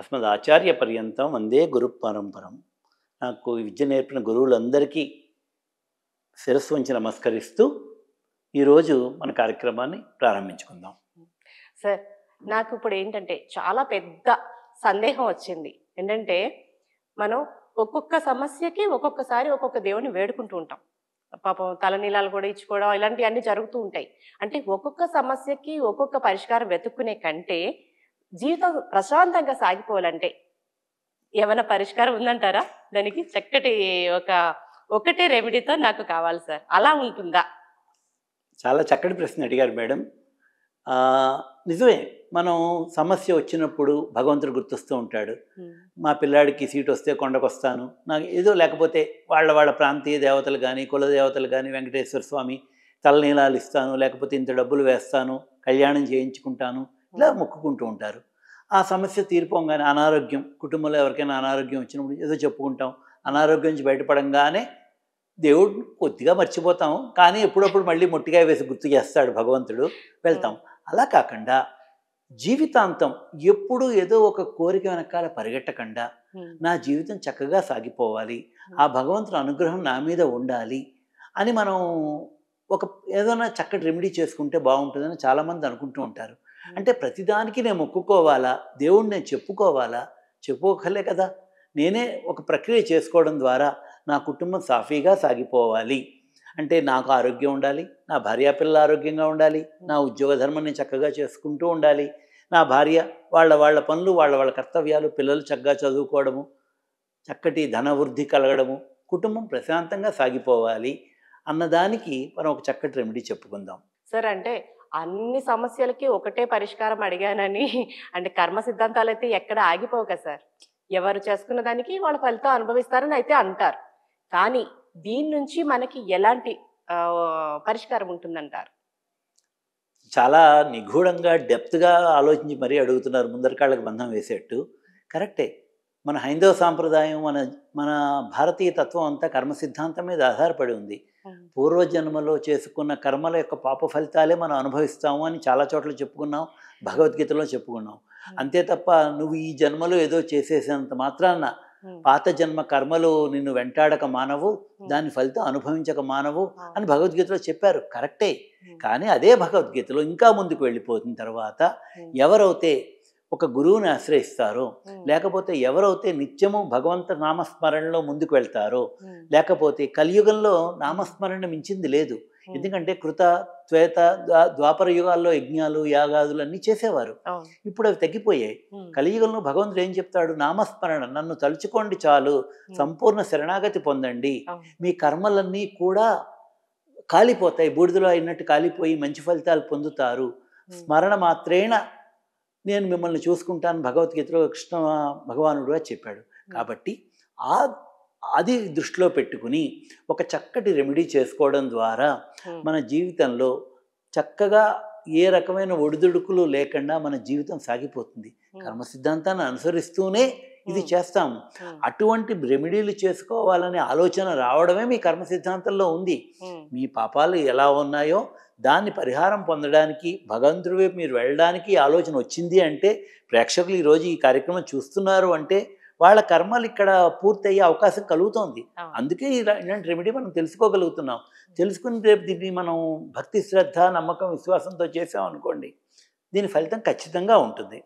అస్మదాచార్యపర్యంతం వందే గురు పరంపరం. నాకు ఈ విద్య నేర్పిన గురువులందరికీ శిరస్సు వంచి నమస్కరిస్తూ ఈరోజు మన కార్యక్రమాన్ని ప్రారంభించుకుందాం. సార్, నాకు ఇప్పుడు ఏంటంటే చాలా పెద్ద సందేహం వచ్చింది. ఏంటంటే మనం ఒక్కొక్క సమస్యకి ఒక్కొక్కసారి ఒక్కొక్క దేవుని వేడుకుంటూ ఉంటాం. పాపం తలనీలాలు కూడా ఇచ్చుకోవడం ఇలాంటివన్నీ జరుగుతూ ఉంటాయి. అంటే ఒక్కొక్క సమస్యకి ఒక్కొక్క పరిష్కారం వెతుక్కునే కంటే జీవితం ప్రశాంతంగా సాగిపోవాలంటే ఏమైనా పరిష్కారం ఉందంటారా? దానికి చక్కటి ఒకటే రెమెడీతో నాకు కావాలి సార్. అలా ఉంటుందా? చాలా చక్కటి ప్రశ్న అడిగారు మేడం. నిజమే, మనం సమస్య వచ్చినప్పుడు భగవంతుడు గుర్తొస్తూ ఉంటాడు. మా పిల్లాడికి సీట్ వస్తే కొండకొస్తాను, నాకు ఏదో లేకపోతే వాళ్ళ ప్రాంతీయ దేవతలు కానీ కుల దేవతలు కానీ వెంకటేశ్వర స్వామి తలనీలాలు ఇస్తాను, లేకపోతే ఇంత డబ్బులు వేస్తాను, కళ్యాణం చేయించుకుంటాను, ఇలా మొక్కుకుంటూ ఉంటారు. ఆ సమస్య తీరిపోగానే అనారోగ్యం, కుటుంబంలో ఎవరికైనా అనారోగ్యం వచ్చినప్పుడు ఏదో చెప్పుకుంటాం. అనారోగ్యం నుంచి బయటపడంగానే దేవుడు కొద్దిగా మర్చిపోతాం, కానీ ఎప్పుడప్పుడు మళ్ళీ మొట్టిగా వేసి గుర్తు చేస్తాడు భగవంతుడు, వెళ్తాం. అలా కాకుండా జీవితాంతం ఎప్పుడు ఏదో ఒక కోరిక వెనకాల పరిగెట్టకుండా నా జీవితం చక్కగా సాగిపోవాలి, ఆ భగవంతుని అనుగ్రహం నా మీద ఉండాలి అని మనం ఏదైనా చక్కటి రెమెడీ చేసుకుంటే బాగుంటుందని చాలామంది అనుకుంటూ ఉంటారు. అంటే ప్రతిదానికి నేను మొక్కుకోవాలా, దేవుణ్ణి నేను చెప్పుకోకలే కదా. నేనే ఒక ప్రక్రియ చేసుకోవడం ద్వారా నా కుటుంబం సాఫీగా సాగిపోవాలి అంటే నాకు ఆరోగ్యం ఉండాలి, నా భార్యాపిల్లల ఆరోగ్యంగా ఉండాలి, నా ఉద్యోగ ధర్మం నేను చక్కగా చేసుకుంటూ ఉండాలి, నా భార్య వాళ్ళ పనులు వాళ్ళ కర్తవ్యాలు, పిల్లలు చక్కగా చదువుకోవడము, చక్కటి ధనవృద్ధి కలగడము, కుటుంబం ప్రశాంతంగా సాగిపోవాలి అన్నదానికి మనం ఒక చక్కటి రెమెడీ చెప్పుకుందాం. సార్, అంటే అన్ని సమస్యలకి ఒకటే పరిష్కారం అడిగానని అంటే కర్మ సిద్ధాంతాలు అయితే ఎక్కడ ఆగిపోవు కదా సార్. ఎవరు చేసుకున్న దానికి వాళ్ళ ఫలితం అనుభవిస్తారని అయితే అంటారు. కానీ దీని నుంచి మనకి ఎలాంటి పరిష్కారం ఉంటుందంటారు? చాలా నిగూఢంగా డెప్త్గా ఆలోచించి మరీ అడుగుతున్నారు, ముందరకాళ్ళకి బంధం వేసేట్టు. కరెక్టే. మన హైందవ సాంప్రదాయం, మన భారతీయ తత్వం అంతా కర్మ సిద్ధాంతం మీద ఆధారపడి ఉంది. పూర్వజన్మలో చేసుకున్న కర్మల యొక్క పాప ఫలితాలే మనం అనుభవిస్తాము అని చాలా చోట్ల చెప్పుకున్నాం, భగవద్గీతలో చెప్పుకున్నాం. అంతే తప్ప నువ్వు ఈ జన్మలో ఏదో చేసేసినంత మాత్రాన పాత జన్మ కర్మలు నిన్ను వెంటాడక మానవు, దాని ఫలితం అనుభవించక మానవు అని భగవద్గీతలో చెప్పారు. కరెక్టే. కానీ అదే భగవద్గీతలో ఇంకా ముందుకు వెళ్ళిపోతున్న తర్వాత ఎవరైతే ఒక గురువుని ఆశ్రయిస్తారో, లేకపోతే ఎవరైతే నిత్యము భగవంత నామస్మరణలో ముందుకు వెళ్తారో, లేకపోతే కలియుగంలో నామస్మరణ మించింది లేదు. ఎందుకంటే కృత త్వేత ద్వాపర యుగాల్లో యజ్ఞాలు యాగాదులు అన్నీ చేసేవారు. ఇప్పుడు అవి తగ్గిపోయాయి. కలియుగంలో భగవంతుడు ఏం చెప్తాడు? నామస్మరణ, నన్ను తలుచుకోండి చాలు, సంపూర్ణ శరణాగతి పొందండి, మీ కర్మలన్నీ కూడా కాలిపోతాయి, బూడిదలో అయినట్టు కాలిపోయి మంచి ఫలితాలు పొందుతారు, స్మరణ మాత్రేణ నేను మిమ్మల్ని చూసుకుంటాను భగవద్గీతలో కృష్ణ భగవానుడుగా చెప్పాడు. కాబట్టి అది దృష్టిలో పెట్టుకుని ఒక చక్కటి రెమెడీ చేసుకోవడం ద్వారా మన జీవితంలో చక్కగా ఏ రకమైన ఒడిదుడుకులు లేకుండా మన జీవితం సాగిపోతుంది. కర్మ సిద్ధాంతాన్ని అనుసరిస్తూనే ఇది చేస్తాము. అటువంటి రెమెడీలు చేసుకోవాలనే ఆలోచన రావడమే మీ కర్మ సిద్ధాంతంలో ఉంది. మీ పాపాలు ఎలా ఉన్నాయో దాన్ని పరిహారం పొందడానికి, భగవంతుడి వైపు మీరు వెళ్ళడానికి ఆలోచన వచ్చింది అంటే, ప్రేక్షకులు ఈరోజు ఈ కార్యక్రమం చూస్తున్నారు అంటే వాళ్ళ కర్మలు ఇక్కడ పూర్తయ్యే అవకాశం కలుగుతోంది. అందుకే ఇలాంటి రెమెడీ మనం తెలుసుకోగలుగుతున్నాం. తెలుసుకుని రేపు దీన్ని మనం భక్తి శ్రద్ధ నమ్మకం విశ్వాసంతో చేసామనుకోండి, దీని ఫలితం ఖచ్చితంగా ఉంటుంది.